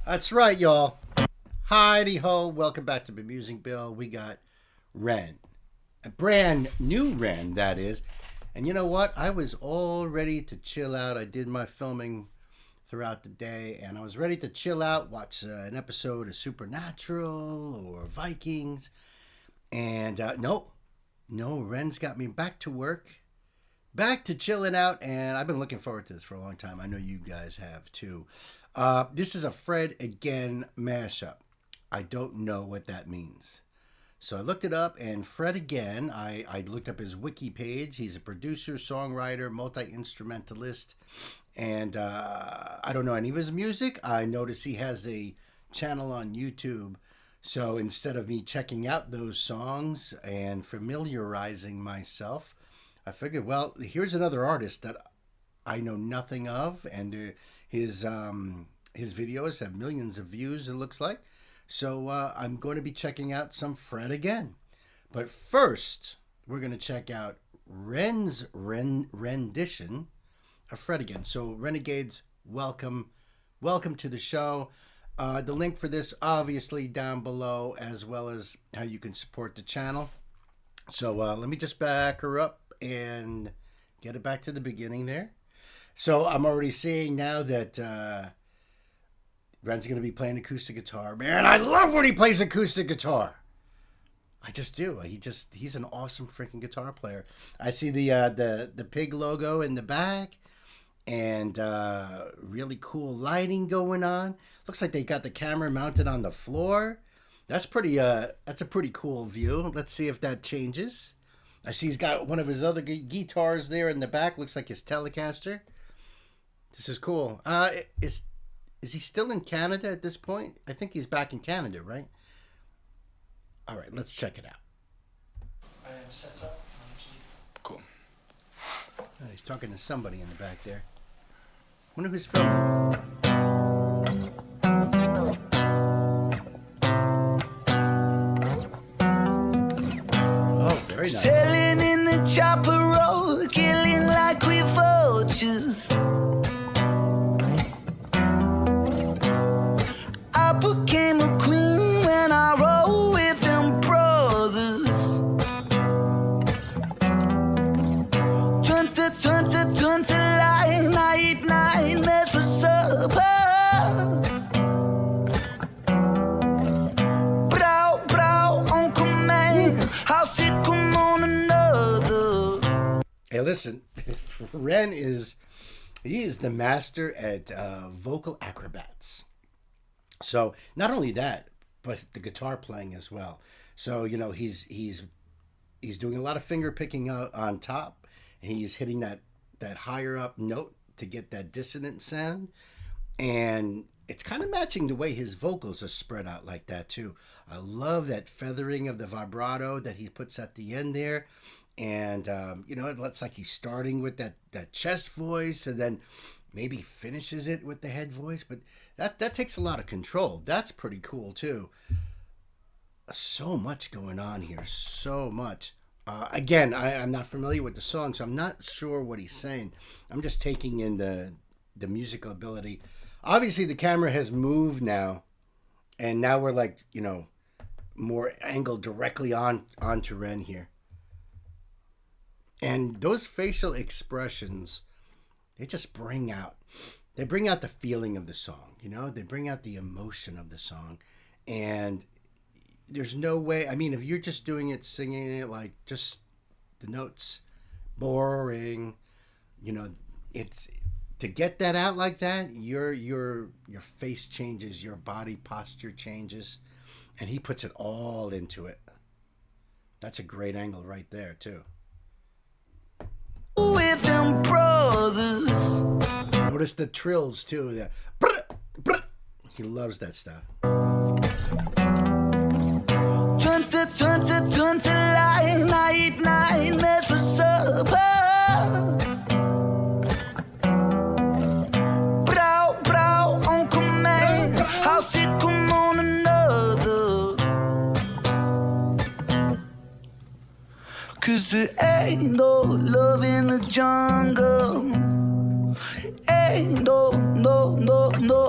That's right, y'all. Heidi ho, welcome back to Bemusing Bill. We got REN, a brand new REN, that is. And you know what? I was all ready to chill out. I did my filming throughout the day, and I was ready to chill out, watch an episode of Supernatural or Vikings. And no, REN's got me back to work, back to chilling out, and I've been looking forward to this for a long time. I know you guys have too. This is a Fred Again mashup. I don't know what that means. So I looked it up, and Fred Again, I looked up his wiki page. He's a producer, songwriter, multi-instrumentalist, and I don't know any of his music. I noticed he has a channel on YouTube. So instead of me checking out those songs and familiarizing myself, I figured, well, here's another artist that I know nothing of, and his videos have millions of views, it looks like. So I'm going to be checking out some Fred Again. But first, we're going to check out REN's rendition of Fred Again. So Renegades, welcome to the show. The link for this obviously down below, as well as how you can support the channel. So let me just back her up and get it back to the beginning there. So I'm already seeing now that Ren's going to be playing acoustic guitar. Man, I love when he plays acoustic guitar. I just do. He's an awesome freaking guitar player. I see the pig logo in the back, and really cool lighting going on. Looks like they got the camera mounted on the floor. That's a pretty cool view. Let's see if that changes. I see he's got one of his other guitars there in the back. Looks like his Telecaster. This is cool. Is he still in Canada at this point? I think he's back in Canada, right? All right, let's check it out. I am set up. Cool. Oh, he's talking to somebody in the back there. Wonder who's filming. Oh, very nice. Sailing in the chopper road, killing like we vultures. I became a queen when I rolled with them brothers. 20 line, I eat 9 mess for supper. Brow on command, I'll sick 'em on another. Hey, listen, Ren is the master at vocal acrobats. So not only that, but the guitar playing as well. So he's doing a lot of finger picking on top, and he's hitting that higher up note to get that dissonant sound, and it's kind of matching the way his vocals are spread out like that too. I love that feathering of the vibrato that he puts at the end there. And, it looks like he's starting with that chest voice and then maybe finishes it with the head voice. But that takes a lot of control. That's pretty cool, too. So much going on here. So much. Again, I'm not familiar with the song, so I'm not sure what he's saying. I'm just taking in the musical ability. Obviously, the camera has moved now. And now we're like, more angled directly onto Ren here. And those facial expressions, they just bring out the feeling of the song, they bring out the emotion of the song. And there's no way, if you're just doing it, singing it like just the notes, boring, it's to get that out like that, your face changes, your body posture changes, and he puts it all into it. That's a great angle right there too. With them brothers. Notice the trills too. The he loves that stuff. 20 line, I eat 9 mess for supper. Brow on command, I'll sick 'em on another. 'Cause there ain't no love in the jungle. Ain't no,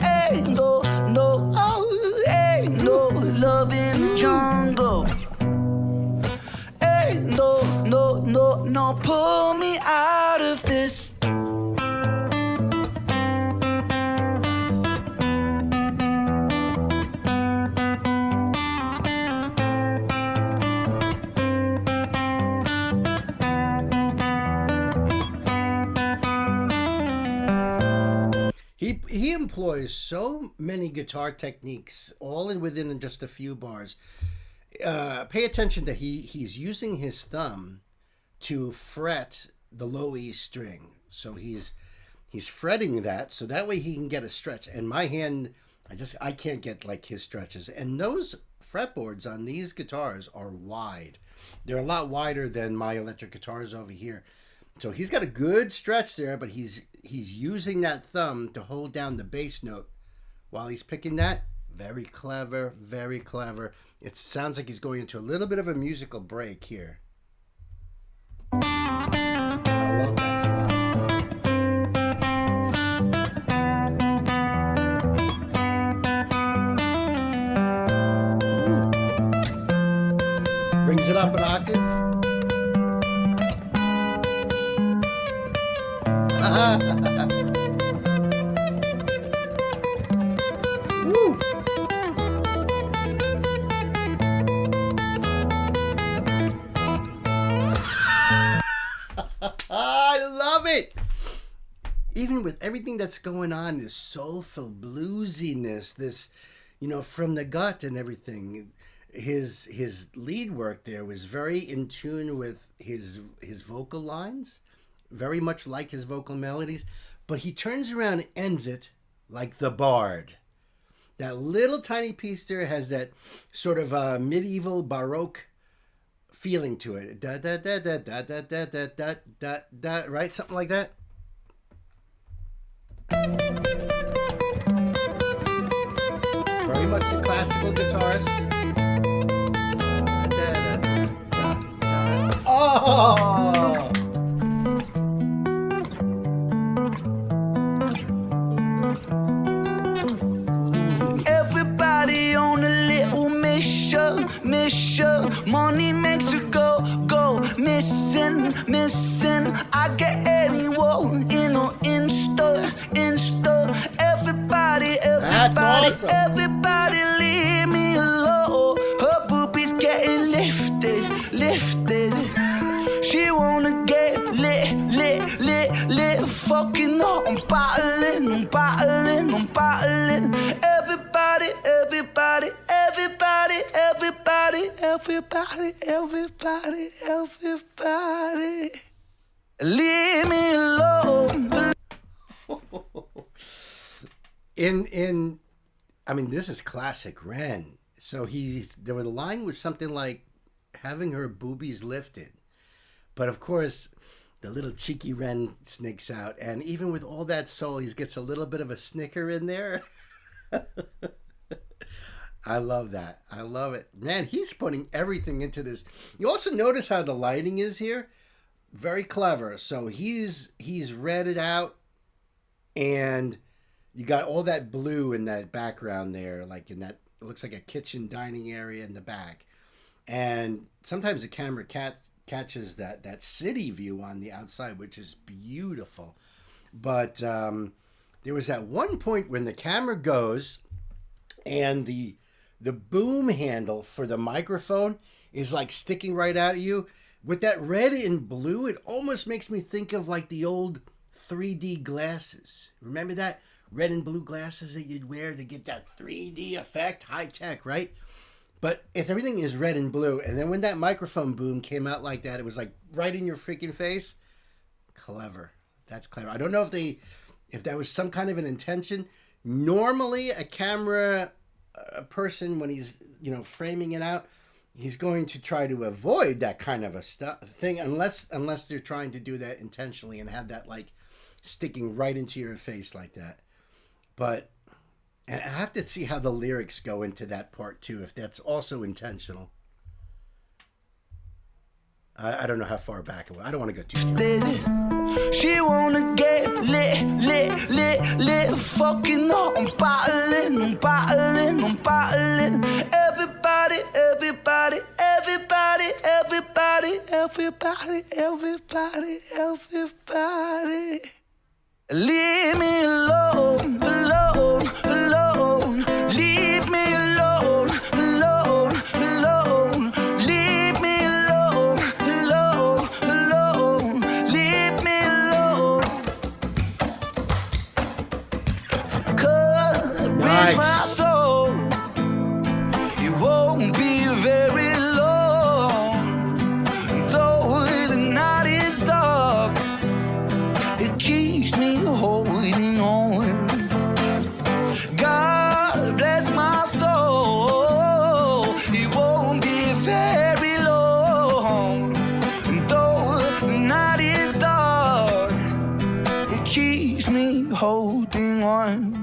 ain't no no, pull me out of this. He employs so many guitar techniques, all in within just a few bars. Pay attention that he's using his thumb to fret the low E string. So he's fretting that, so that way he can get a stretch. And my hand, I can't get like his stretches. And those fretboards on these guitars are wide. They're a lot wider than my electric guitars over here. So he's got a good stretch there, but he's using that thumb to hold down the bass note while he's picking that. Very clever, very clever. It sounds like he's going into a little bit of a musical break here. I love that slide. Ooh. Brings it up an octave. Woo. I love it. Even with everything that's going on, this soulful bluesiness, this, from the gut and everything. His lead work there was very in tune with his vocal lines, very much like his vocal melodies, but he turns around and ends it like the bard. That little tiny piece there has that sort of medieval Baroque feeling to it. Da da da da da da da da da da da, right? Something like that. Very much the classical guitarist. Oh! Everybody on a little mission. Money makes you go missing. I get anyone in or in-store. Everybody, That's awesome. Everybody leave me alone. Her boobies getting lifted. She wanna get lit. Fucking up, I'm bottling. Everybody, leave me alone. This is classic Ren. So the line was something like having her boobies lifted. But of course, the little cheeky Ren sneaks out. And even with all that soul, he gets a little bit of a snicker in there. I love that. I love it. Man, he's putting everything into this. You also notice how the lighting is here? Very clever. So he's read it out, and you got all that blue in that background there, like in that, it looks like a kitchen dining area in the back. And sometimes the camera catches that city view on the outside, which is beautiful. But there was that one point when the camera goes and the boom handle for the microphone is like sticking right out at you. With that red and blue, it almost makes me think of like the old 3D glasses. Remember that? Red and blue glasses that you'd wear to get that 3D effect, high tech, right? But if everything is red and blue, and then when that microphone boom came out like that, it was like right in your freaking face. Clever. That's clever. I don't know if that was some kind of an intention. Normally, a camera person, when he's framing it out, he's going to try to avoid that kind of a thing, unless they're trying to do that intentionally and have that like sticking right into your face like that. But and I have to see how the lyrics go into that part too, if that's also intentional. I don't know how far back it was. I don't want to go too far. She wanna get lit. Fucking up, I'm bottling. Everybody. everybody, everybody, everybody. Leave me alone, alone, alone. Leave me alone, alone, alone. Leave me alone, alone, alone. Leave me alone. 'Cause Nice. my soul, it won't be very long. Though the night is dark, it keeps me holding on. God bless my soul, it won't be very long. And though the night is dark, it keeps me holding on.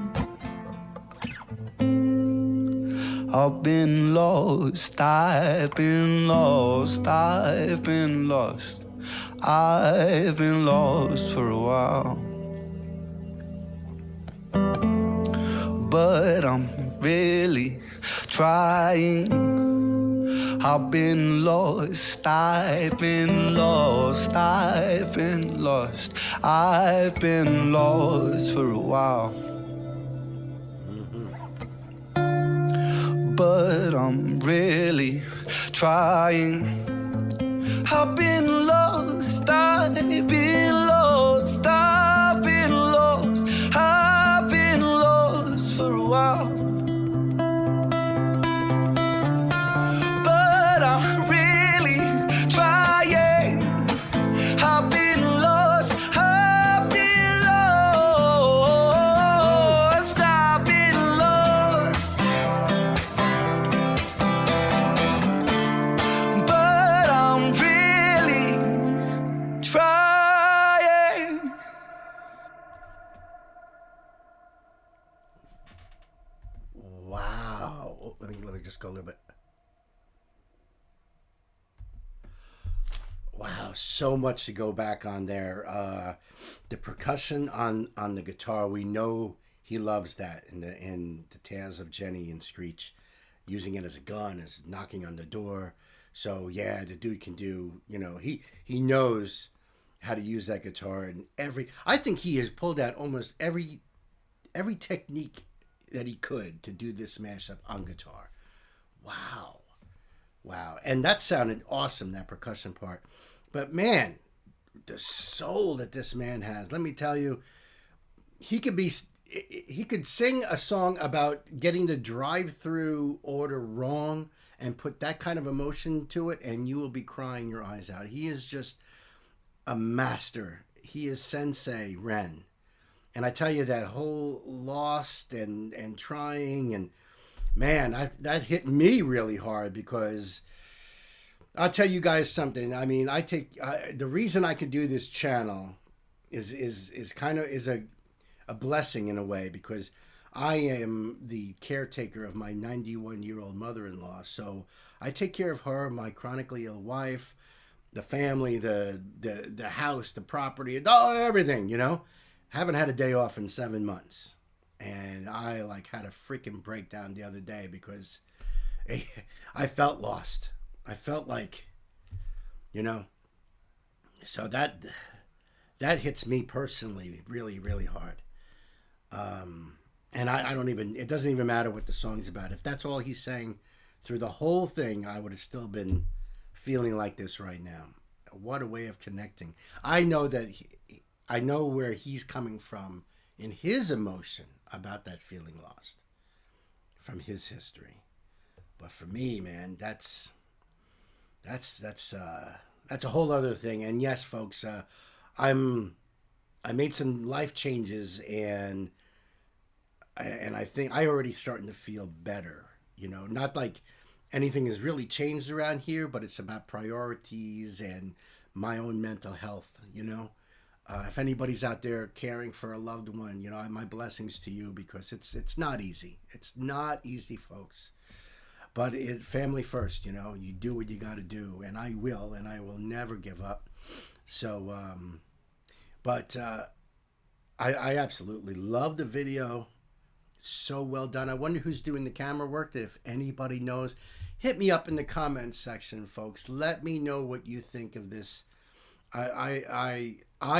I've been lost, I've been lost, I've been lost. I've been lost for a while, but I'm really trying. I've been lost, I've been lost, I've been lost. I've been lost for a while, but I'm really trying. I've been lost, I've been lost, I've been lost, I've been lost for a while, but I'm really trying. I've been lost, I've been lost, I've been lost, but I'm really trying. Wow. Oh, let me just go a little bit. Wow, so much to go back on there. The percussion on the guitar, we know he loves that in the Tales of Jenny and Screech, using it as a gun, as knocking on the door. So yeah, the dude can do, he knows how to use that guitar, and I think he has pulled out almost every technique that he could to do this mashup on guitar. Wow. And that sounded awesome, that percussion part. But man, the soul that this man has, let me tell you, he could sing a song about getting the drive-through order wrong and put that kind of emotion to it, and you will be crying your eyes out. He is just a master. He is Sensei Ren. And I tell you, that whole lost and trying, and man, that hit me really hard, because I'll tell you guys something. I mean, the reason I could do this channel is kind of a blessing in a way, because I am the caretaker of my 91-year-old mother-in-law. So I take care of her, my chronically ill wife, the family, the house, the property, everything, Haven't had a day off in 7 months. And I had a freaking breakdown the other day, because I felt lost. I felt like, so that hits me personally really, really hard. And it doesn't even matter what the song's about. If that's all he's saying through the whole thing, I would have still been feeling like this right now. What a way of connecting. I know I know where he's coming from in his emotion about that feeling lost from his history. But for me, man, that's a whole other thing. And yes, folks, I made some life changes, and I think I already starting to feel better. Not like anything has really changed around here, but it's about priorities and my own mental health. If anybody's out there caring for a loved one, my blessings to you, because it's not easy. It's not easy, folks. But family first, you do what you got to do, and I will never give up. So, I absolutely love the video. So well done. I wonder who's doing the camera work. If anybody knows, hit me up in the comments section, folks. Let me know what you think of this. I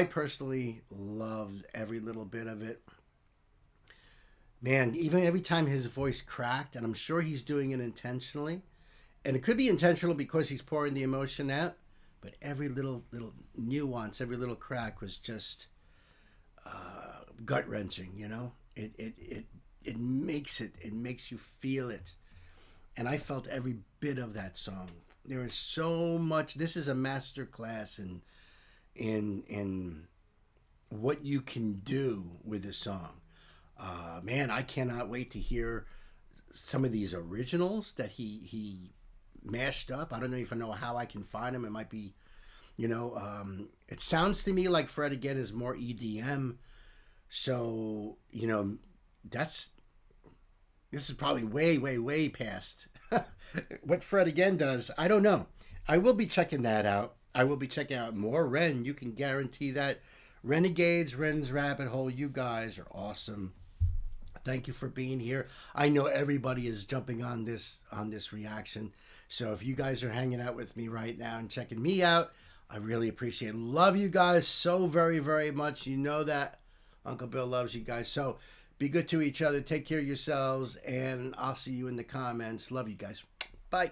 personally loved every little bit of it. Man, even every time his voice cracked, and I'm sure he's doing it intentionally, and it could be intentional because he's pouring the emotion out, but every little nuance, every little crack was just gut wrenching. You know, it makes you feel it, and I felt every bit of that song. There is so much. This is a master class in what you can do with a song. Man, I cannot wait to hear some of these originals that he mashed up. I don't even know how I can find them. It might be, it sounds to me like Fred Again is more EDM. So, this is probably way past what Fred Again does. I don't know. I will be checking that out. I will be checking out more Ren. You can guarantee that. Renegades, Ren's Rabbit Hole, you guys are awesome. Thank you for being here. I know everybody is jumping on this reaction. So if you guys are hanging out with me right now and checking me out, I really appreciate it. Love you guys so very much. You know that Uncle Bill loves you guys. So be good to each other. Take care of yourselves, and I'll see you in the comments. Love you guys. Bye.